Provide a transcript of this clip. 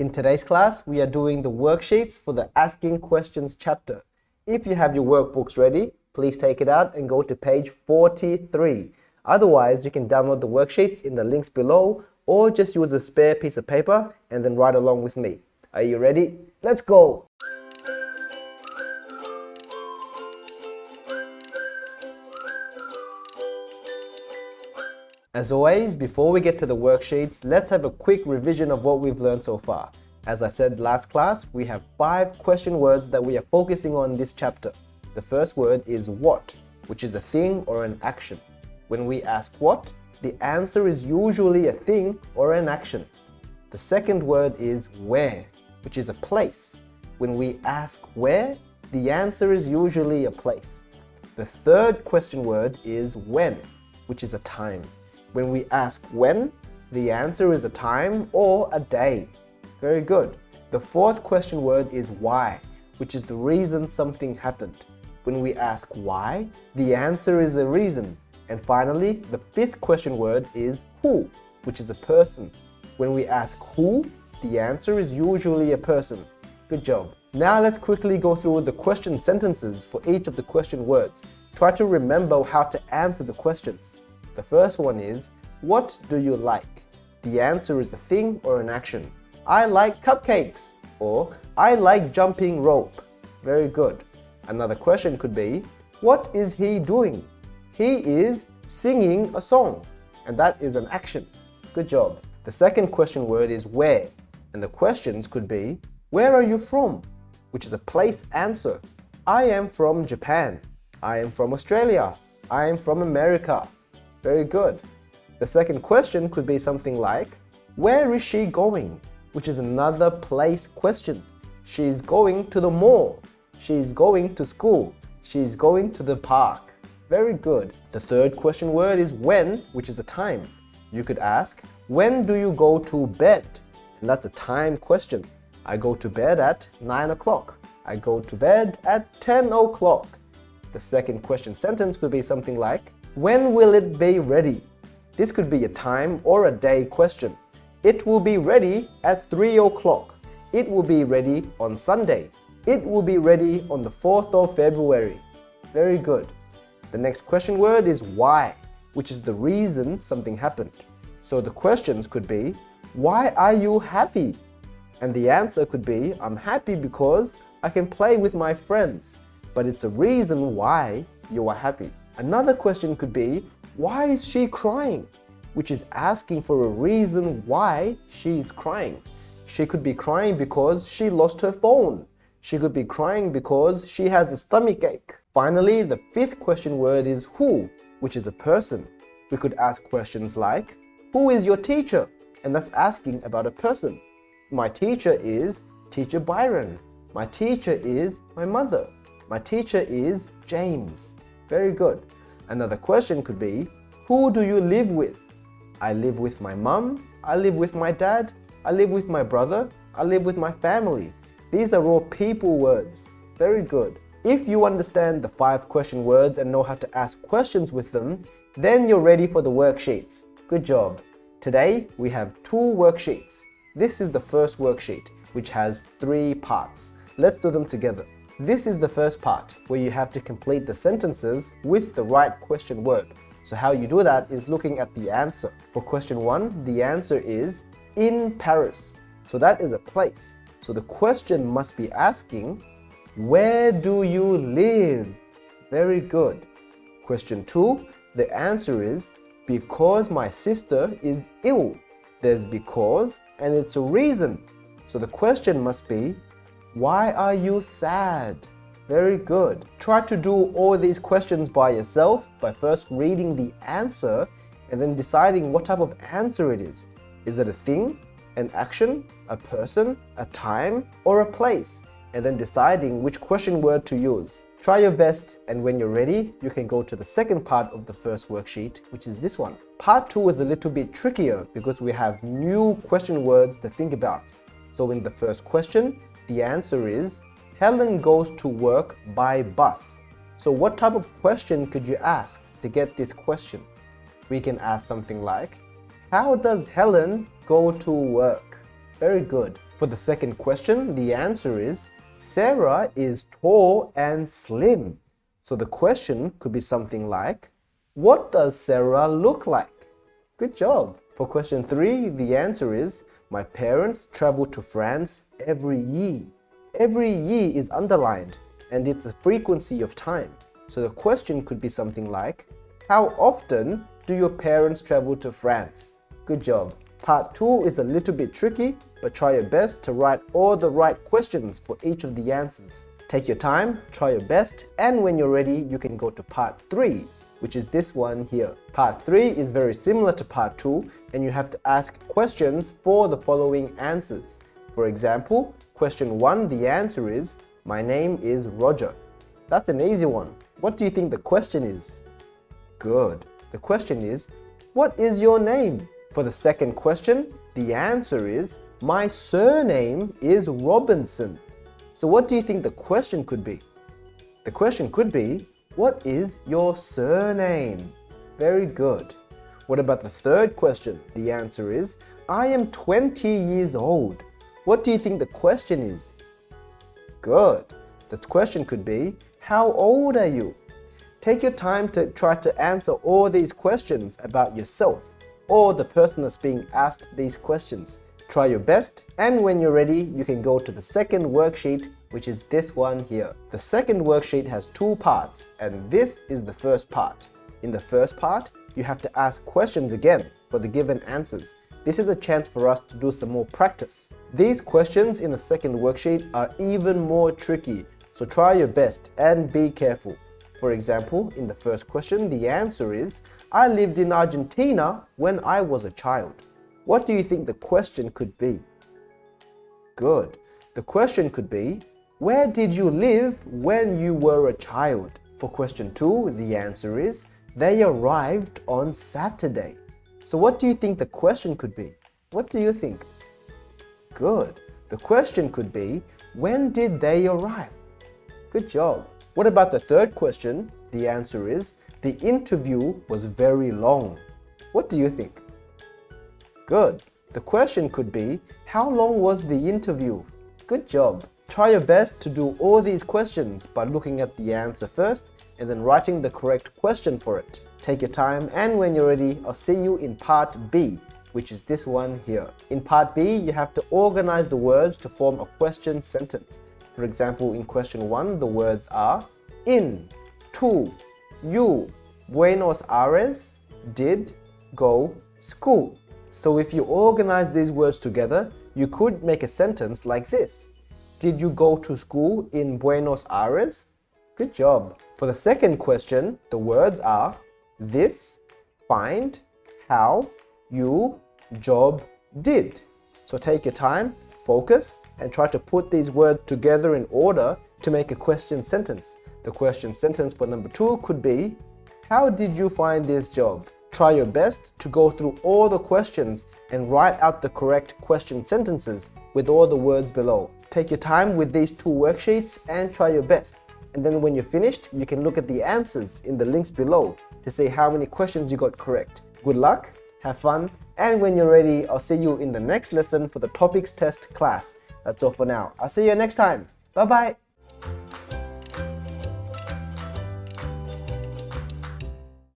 In today's class, we are doing the worksheets for the Asking Questions chapter. If you have your workbooks ready, please take it out and go to page 43. Otherwise, you can download the worksheets in the links below or just use a spare piece of paper and then write along with me. Are you ready? Let's go! As always, before we get to the worksheets, let's have a quick revision of what we've learned so far. As I said last class, we have 5 question words that we are focusing on this chapter. The first word is what, which is a thing or an action. When we ask what, the answer is usually a thing or an action. The second word is where, which is a place. When we ask where, the answer is usually a place. The third question word is when, which is a time. When we ask when, the answer is a time or a day. Very good. The fourth question word is why, which is the reason something happened. When we ask why, the answer is a reason. And finally, the fifth question word is who, which is a person. When we ask who, the answer is usually a person. Good job. Now let's quickly go through the question sentences for each of the question words. Try to remember how to answer the questions. The first one is, what do you like? The answer is a thing or an action. I like cupcakes, or I like jumping rope. Very good. Another question could be, what is he doing? He is singing a song, and that is an action. Good job. The second question word is where, and the questions could be, where are you from? Which is a place answer. I am from Japan. I am from Australia. I am from America. Very good. The second question could be something like, where is she going? Which is another place question. She's going to the mall. She's going to school. She's going to the park. Very good. The third question word is when, which is a time. You could ask, when do you go to bed? And that's a time question. I go to bed at 9 o'clock. I go to bed at 10 o'clock. The second question sentence could be something like, when will it be ready? This could be a time or a day question. It will be ready at 3 o'clock. It will be ready on Sunday. It will be ready on the 4th of February. Very good. The next question word is why, which is the reason something happened. So the questions could be, why are you happy? And the answer could be, I'm happy because I can play with my friends. But it's a reason why you are happy. Another question could be, why is she crying? Which is asking for a reason why she's crying. She could be crying because she lost her phone. She could be crying because she has a stomach ache. Finally, the fifth question word is who, which is a person. We could ask questions like, who is your teacher? And that's asking about a person. My teacher is Teacher Byron. My teacher is my mother. My teacher is James. Very good. Another question could be, who do you live with? I live with my mum, I live with my dad, I live with my brother, I live with my family. These are all people words. Very good. If you understand the 5 question words and know how to ask questions with them, then you're ready for the worksheets. Good job. Today, we have 2 worksheets. This is the first worksheet, which has 3 parts. Let's do them together. This is the first part, where you have to complete the sentences with the right question word. So how you do that is looking at the answer. For question 1, the answer is in Paris. So that is a place. So the question must be asking, where do you live? Very good. Question 2, the answer is because my sister is ill. There's because and it's a reason. So the question must be, why are you sad? Very good. Try to do all these questions by yourself by first reading the answer and then deciding what type of answer it is. Is it a thing, an action, a person, a time, or a place? And then deciding which question word to use. Try your best, and when you're ready, you can go to the second part of the first worksheet, which is this one. Part 2 is a little bit trickier because we have new question words to think about. So in the first question, the answer is, Helen goes to work by bus. So what type of question could you ask to get this question? We can ask something like, how does Helen go to work? Very good. For the second question, the answer is Sarah is tall and slim. So the question could be something like, what does Sarah look like? Good job. For question 3, the answer is my parents travel to France every year. Every year is underlined and it's a frequency of time. So the question could be something like, how often do your parents travel to France? Good job. Part 2 is a little bit tricky, but try your best to write all the right questions for each of the answers. Take your time, try your best, and when you're ready, you can go to part 3, which is this one here. Part 3 is very similar to part 2, and you have to ask questions for the following answers. For example, question 1, the answer is, my name is Roger. That's an easy one. What do you think the question is? Good. The question is, what is your name? For the second question, the answer is, my surname is Robinson. So what do you think the question could be? The question could be, what is your surname? Very good. What about the third question? The answer is, I am 20 years old. What do you think the question is? Good. The question could be, how old are you? Take your time to try to answer all these questions about yourself or the person that's being asked these questions. Try your best, and when you're ready, you can go to the second worksheet, which is this one here. The second worksheet has 2 parts, and this is the first part. In the first part, you have to ask questions again for the given answers. This is a chance for us to do some more practice. These questions in the second worksheet are even more tricky, so try your best and be careful. For example, in the first question, the answer is, I lived in Argentina when I was a child. What do you think the question could be? Good. The question could be, where did you live when you were a child? For question 2, the answer is, they arrived on Saturday. So what do you think the question could be? What do you think? Good. The question could be, when did they arrive? Good job. What about the third question? The answer is, the interview was very long. What do you think? Good. The question could be, how long was the interview? Good job. Try your best to do all these questions by looking at the answer first and then writing the correct question for it. Take your time, and when you're ready, I'll see you in part B, which is this one here. In part B, you have to organize the words to form a question sentence. For example, in question 1, the words are in, to, you, Buenos Aires, did, go, school. So if you organize these words together, you could make a sentence like this. Did you go to school in Buenos Aires? Good job. For the second question, the words are this, find, how, you, job, did. So take your time, focus, and try to put these words together in order to make a question sentence. The question sentence for number 2 could be, how did you find this job? Try your best to go through all the questions and write out the correct question sentences with all the words below. Take your time with these 2 worksheets and try your best. And then when you're finished, you can look at the answers in the links below to see how many questions you got correct. Good luck, have fun, and when you're ready, I'll see you in the next lesson for the topics test class. That's all for now. I'll see you next time. Bye bye.